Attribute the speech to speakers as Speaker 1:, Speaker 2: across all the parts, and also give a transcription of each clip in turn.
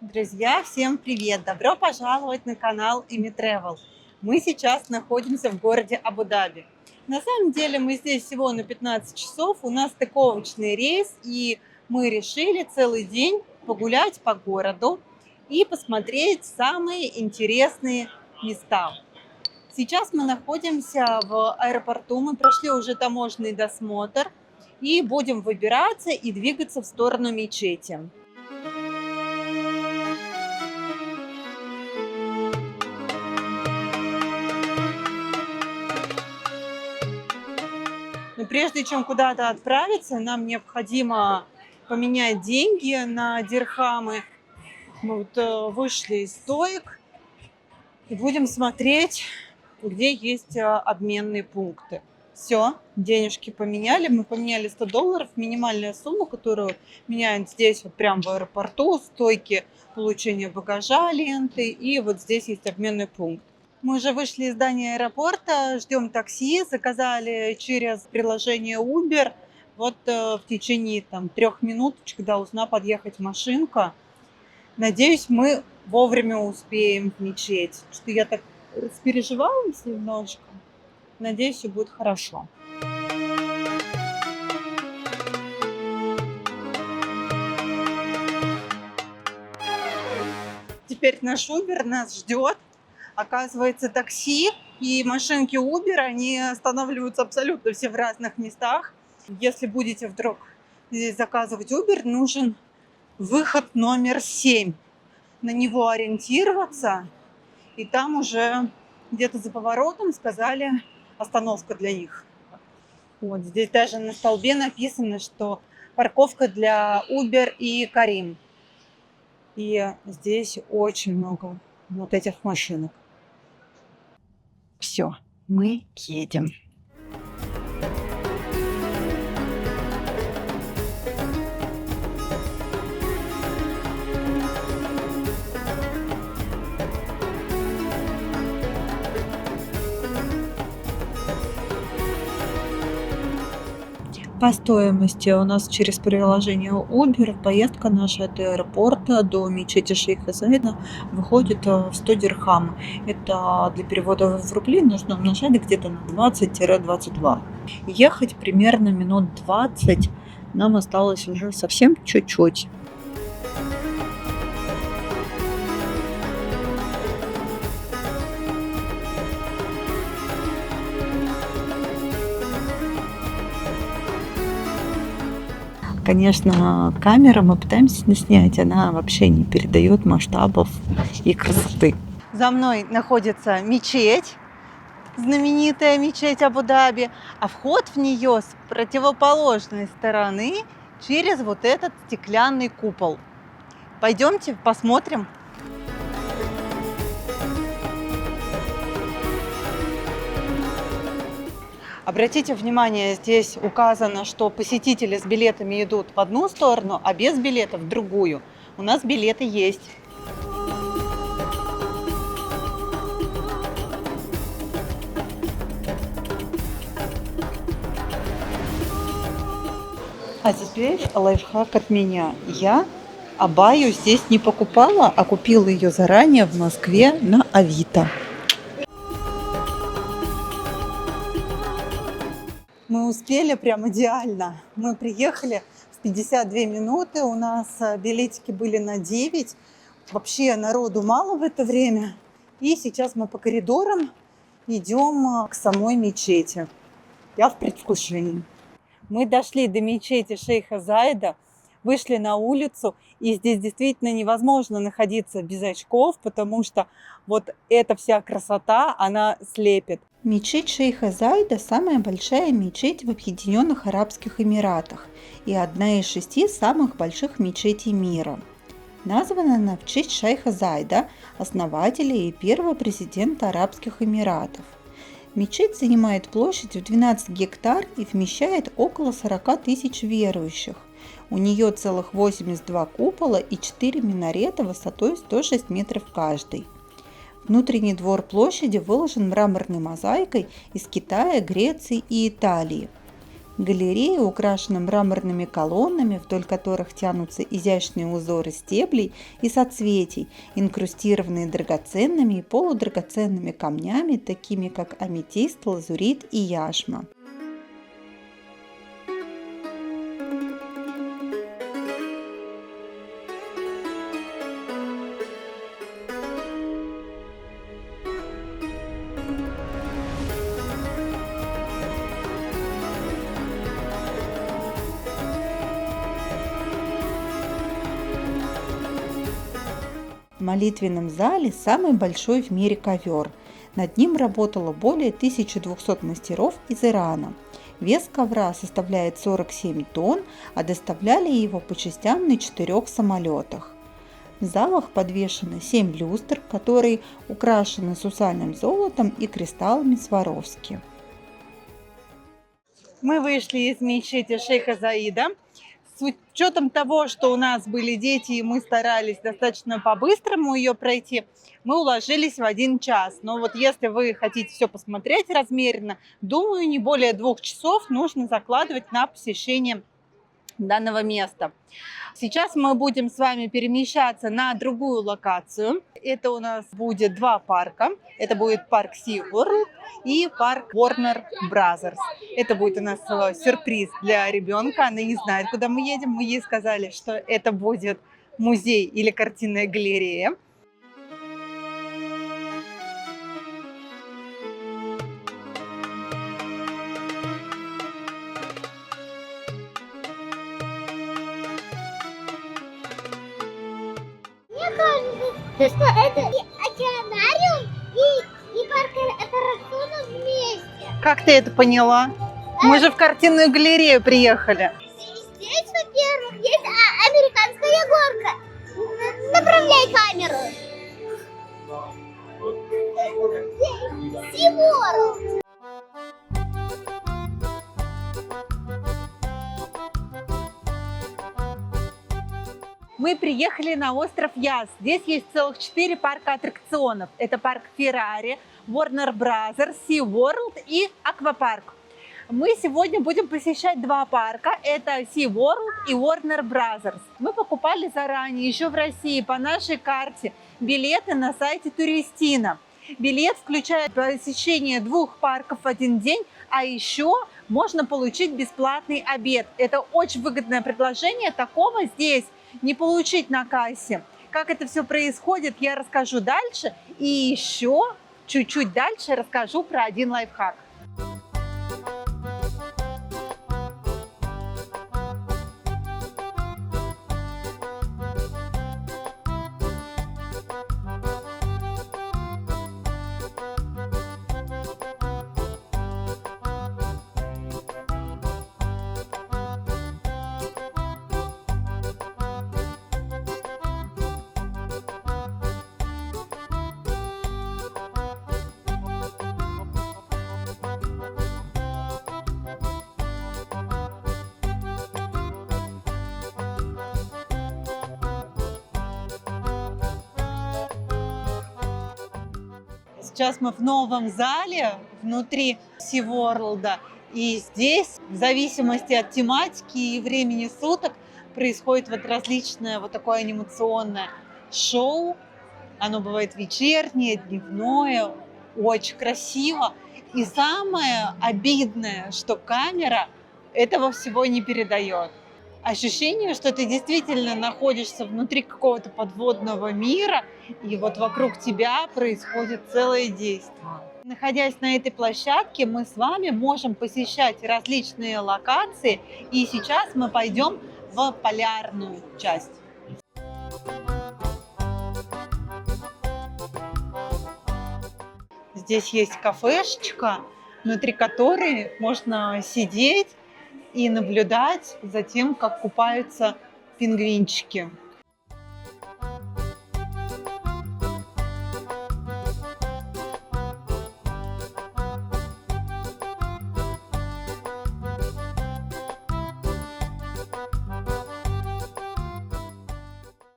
Speaker 1: Друзья, всем привет! Добро пожаловать на канал Ими Travel. Мы сейчас находимся в городе Абу-Даби. На самом деле мы здесь всего на 15 часов, у нас стыковочный рейс, и мы решили целый день погулять по городу и посмотреть самые интересные места. Сейчас мы находимся в аэропорту, мы прошли уже таможенный досмотр и будем выбираться и двигаться в сторону мечети. Но прежде чем куда-то отправиться, нам необходимо поменять деньги на дирхамы. Мы вышли из стоек и будем смотреть, где есть обменные пункты. Все, денежки поменяли. Мы поменяли $100, минимальная сумма, которую меняют здесь вот прямо в аэропорту, стойки получения багажа, ленты, и вот здесь есть обменный пункт. Мы уже вышли из здания аэропорта, ждем такси, заказали через приложение Uber. Вот в течение 3 минуточек должна подъехать машинка. Надеюсь, мы вовремя успеем в мечеть. Что я так распереживалась немножко. Надеюсь, все будет хорошо. Теперь наш Uber нас ждет. Оказывается, такси и машинки Uber, они останавливаются абсолютно все в разных местах. Если будете вдруг здесь заказывать Uber, нужен выход номер 7. На него ориентироваться, и там уже где-то за поворотом сказали остановка для них. Вот здесь даже на столбе написано, что парковка для Uber и Карим. И здесь очень много вот этих машинок. Все, мы едем. По стоимости у нас через приложение Uber поездка наша от аэропорта до мечети Шейха Заида выходит в 100 дирхам. Это для перевода в рубли нужно умножать где-то на 20-22. Ехать примерно минут 20. Нам осталось уже совсем чуть-чуть. Конечно, камера мы пытаемся снять, она вообще не передает масштабов и красоты. За мной находится мечеть, знаменитая мечеть Абу-Даби, а вход в нее с противоположной стороны через вот этот стеклянный купол. Пойдемте посмотрим. Обратите внимание, здесь указано, что посетители с билетами идут в одну сторону, а без билетов в другую. У нас билеты есть. А теперь лайфхак от меня. Я абаю здесь не покупала, а купила ее заранее в Москве на Авито. Мы успели прям идеально. Мы приехали в 52 минуты, у нас билетики были на 9. Вообще народу мало в это время. И сейчас мы по коридорам идем к самой мечети. Я в предвкушении. Мы дошли до мечети Шейха Заида, вышли на улицу, и здесь действительно невозможно находиться без очков, потому что вот эта вся красота, она слепит. Мечеть Шейха Заида – самая большая мечеть в Объединенных Арабских Эмиратах и одна из 6 самых больших мечетей мира. Названа она в честь шейха Заида, основателя и первого президента Арабских Эмиратов. Мечеть занимает площадь в 12 гектар и вмещает около 40 тысяч верующих. У нее целых 82 купола и 4 минарета высотой 106 метров каждый. Внутренний двор площади выложен мраморной мозаикой из Китая, Греции и Италии.
Speaker 2: Галерея украшена мраморными колоннами, вдоль которых тянутся изящные узоры стеблей и соцветий, инкрустированные драгоценными и полудрагоценными камнями, такими как аметист, лазурит и яшма. В молитвенном зале самый большой в мире ковер. Над ним работало более 1200 мастеров из Ирана. Вес ковра составляет 47 тонн, а доставляли его по частям на 4 самолетах. В залах подвешено 7 люстр, которые украшены сусальным золотом и кристаллами Сваровски.
Speaker 1: Мы вышли из мечети шейха Заида. С учетом того, что у нас были дети, и мы старались достаточно по-быстрому ее пройти, мы уложились в 1 час. Но вот если вы хотите все посмотреть размеренно, думаю, не более 2 часов нужно закладывать на посещение данного места. Сейчас мы будем с вами перемещаться на другую локацию. Это у нас будет 2 парка. Это будет парк SeaWorld и парк Warner Brothers. Это будет у нас сюрприз для ребенка. Она не знает, куда мы едем. Мы ей сказали, что это будет музей или картинная галерея.
Speaker 3: Что это и океанариум, и парк аттракционов вместе.
Speaker 1: Как ты это поняла? Мы же в картинную галерею приехали.
Speaker 3: Здесь, во-первых, есть американская горка. Направляй камеру. SeaWorld.
Speaker 1: Мы приехали на остров Яс. Здесь есть целых 4 парка аттракционов. Это парк Феррари, Warner Brothers, SeaWorld и Аквапарк. Мы сегодня будем посещать 2 парка. Это SeaWorld и Warner Brothers. Мы покупали заранее, еще в России, по нашей карте, билеты на сайте Туристина. Билет включает посещение 2 парков в 1 день, а еще можно получить бесплатный обед. Это очень выгодное предложение. Такого здесь не получить на кассе. Как это все происходит, я расскажу дальше. И еще чуть-чуть дальше расскажу про один лайфхак. Сейчас мы в новом зале внутри SeaWorld. И здесь, в зависимости от тематики и времени суток, происходит вот различное вот такое анимационное шоу. Оно бывает вечернее, дневное, очень красиво. И самое обидное, что камера этого всего не передает. Ощущение, что ты действительно находишься внутри какого-то подводного мира, и вот вокруг тебя происходит целое действие. Находясь на этой площадке, мы с вами можем посещать различные локации, и сейчас мы пойдем в полярную часть. Здесь есть кафешечка, внутри которой можно сидеть и наблюдать за тем, как купаются пингвинчики.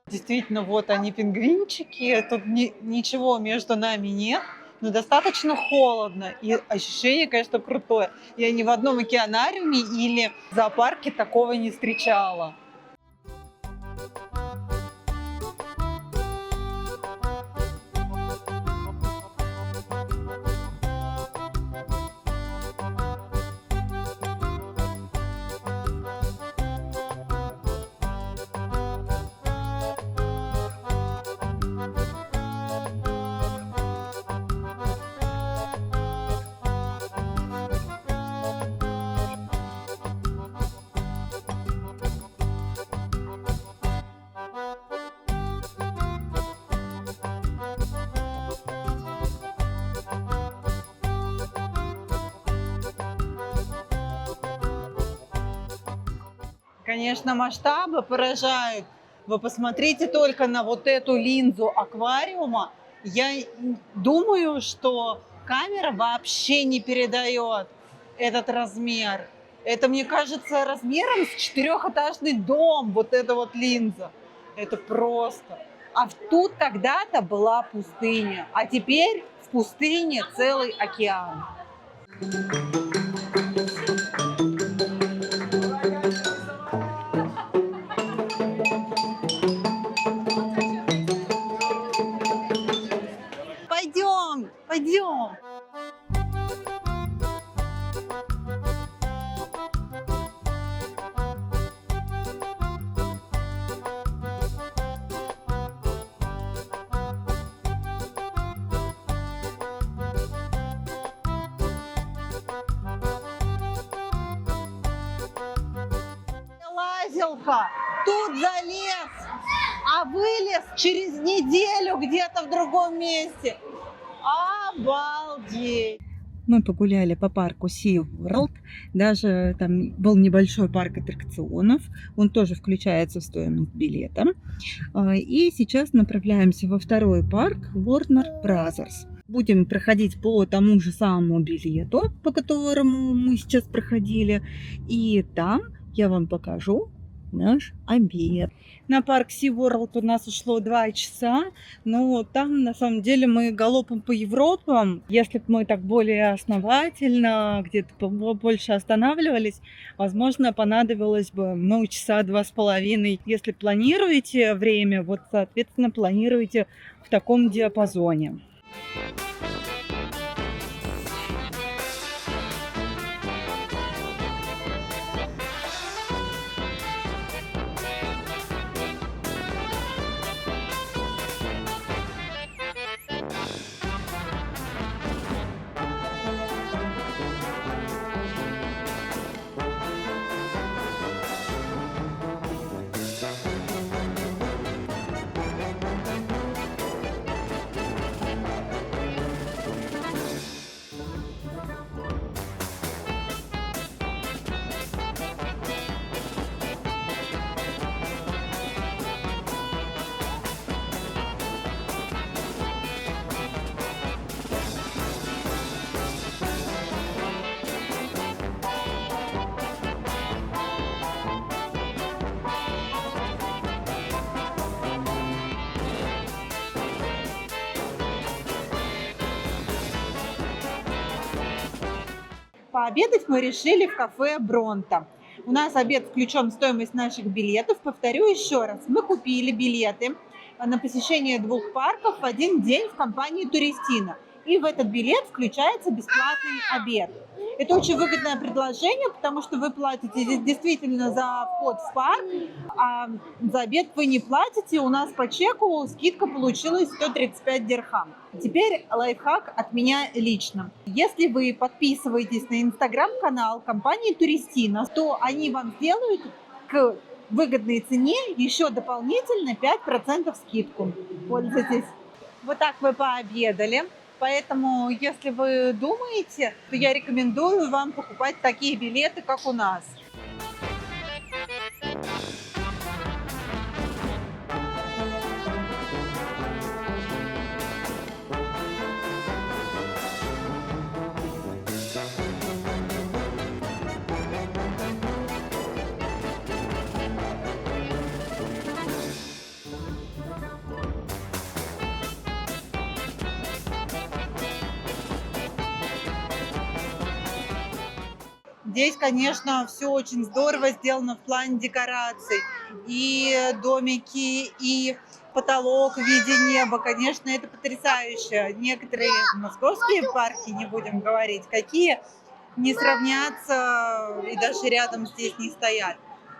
Speaker 1: Действительно, вот они, пингвинчики. Тут ничего между нами нет. но достаточно холодно. И ощущение, конечно, крутое. Я ни в одном океанариуме или зоопарке такого не встречала. Конечно, масштабы поражают. Вы посмотрите только на вот эту линзу аквариума. Я думаю, что камера вообще не передает этот размер. Это, мне кажется, размером с 4-этажный дом, вот эта вот линза. Это просто. А тут когда-то была пустыня, а теперь в пустыне целый океан. Пойдем, пойдем. Лазилка, тут залез, а вылез через неделю где-то в другом месте. Обалдеть!
Speaker 2: Мы погуляли по парку SeaWorld, даже там был небольшой парк аттракционов, он тоже включается в стоимость билета. И сейчас направляемся во второй парк Warner Brothers. Будем проходить по тому же самому билету, по которому мы сейчас проходили, и там я вам покажу наш обед. На парк SeaWorld у нас ушло 2 часа, но там на самом деле мы галопом по Европам. Если бы мы так более основательно, где-то больше останавливались, возможно, понадобилось бы часа 2,5. Если планируете время, вот, соответственно, планируете в таком диапазоне.
Speaker 1: Пообедать мы решили в кафе Бронто. У нас обед включен в стоимость наших билетов. Повторю еще раз, мы купили билеты на посещение 2 парков в один день в компании Туристина. И в этот билет включается бесплатный обед. Это очень выгодное предложение, потому что вы платите действительно за вход в парк, а за обед вы не платите. У нас по чеку скидка получилась 135 дирхам. Теперь лайфхак от меня лично. Если вы подписываетесь на инстаграм-канал компании Туристина, то они вам сделают к выгодной цене еще дополнительно 5% скидку. Пользуйтесь. Вот так вы пообедали. Поэтому, если вы думаете, то я рекомендую вам покупать такие билеты, как у нас. Здесь, конечно, все очень здорово сделано в плане декораций. И домики, и потолок в виде неба. Конечно, это потрясающе. Некоторые московские парки, не будем говорить, какие не сравнятся и даже рядом здесь не стоят.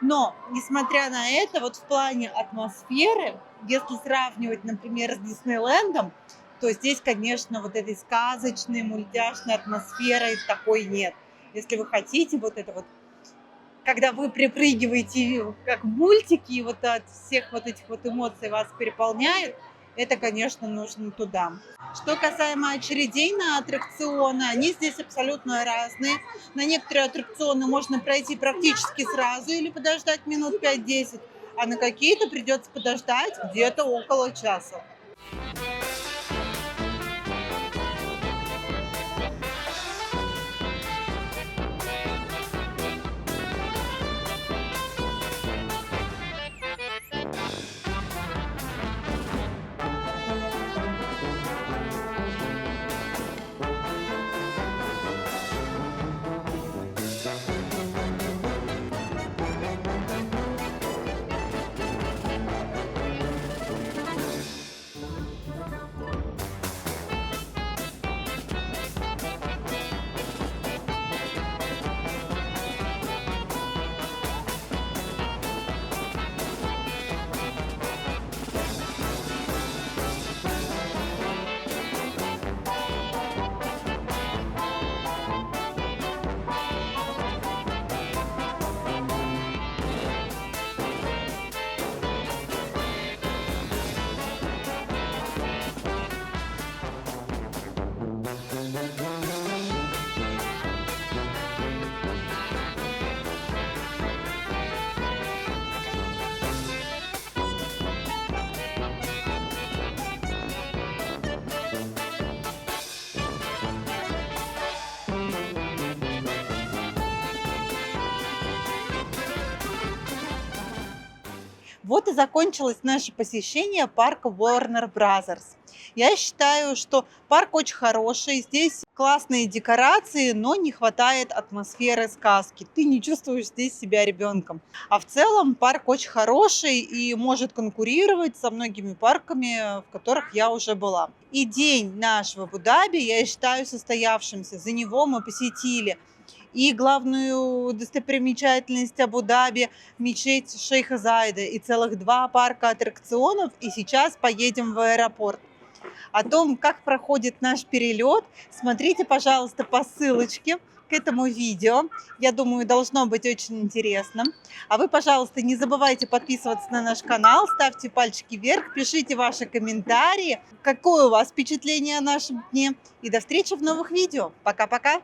Speaker 1: Но, несмотря на это, вот в плане атмосферы, если сравнивать, например, с Диснейлендом, то здесь, конечно, вот этой сказочной, мультяшной атмосферы такой нет. Если вы хотите вот это вот, когда вы припрыгиваете, как в мультике, и вот от всех вот этих вот эмоций вас переполняет, это, конечно, нужно туда. Что касаемо очередей на аттракционы, они здесь абсолютно разные. На некоторые аттракционы можно пройти практически сразу или подождать минут 5-10, а на какие-то придется подождать где-то около часа. Вот и закончилось наше посещение парка Warner Brothers. Я считаю, что парк очень хороший, здесь классные декорации, но не хватает атмосферы сказки. Ты не чувствуешь здесь себя ребенком. А в целом парк очень хороший и может конкурировать со многими парками, в которых я уже была. И день наш в Абу-Даби я считаю состоявшимся. За него мы посетили и главную достопримечательность Абу-Даби, мечеть Шейха Зайда, и целых 2 парка аттракционов, и сейчас поедем в аэропорт. О том, как проходит наш перелет, смотрите, пожалуйста, по ссылочке к этому видео. Я думаю, должно быть очень интересно. А вы, пожалуйста, не забывайте подписываться на наш канал, ставьте пальчики вверх, пишите ваши комментарии, какое у вас впечатление о нашем дне. И до встречи в новых видео. Пока-пока!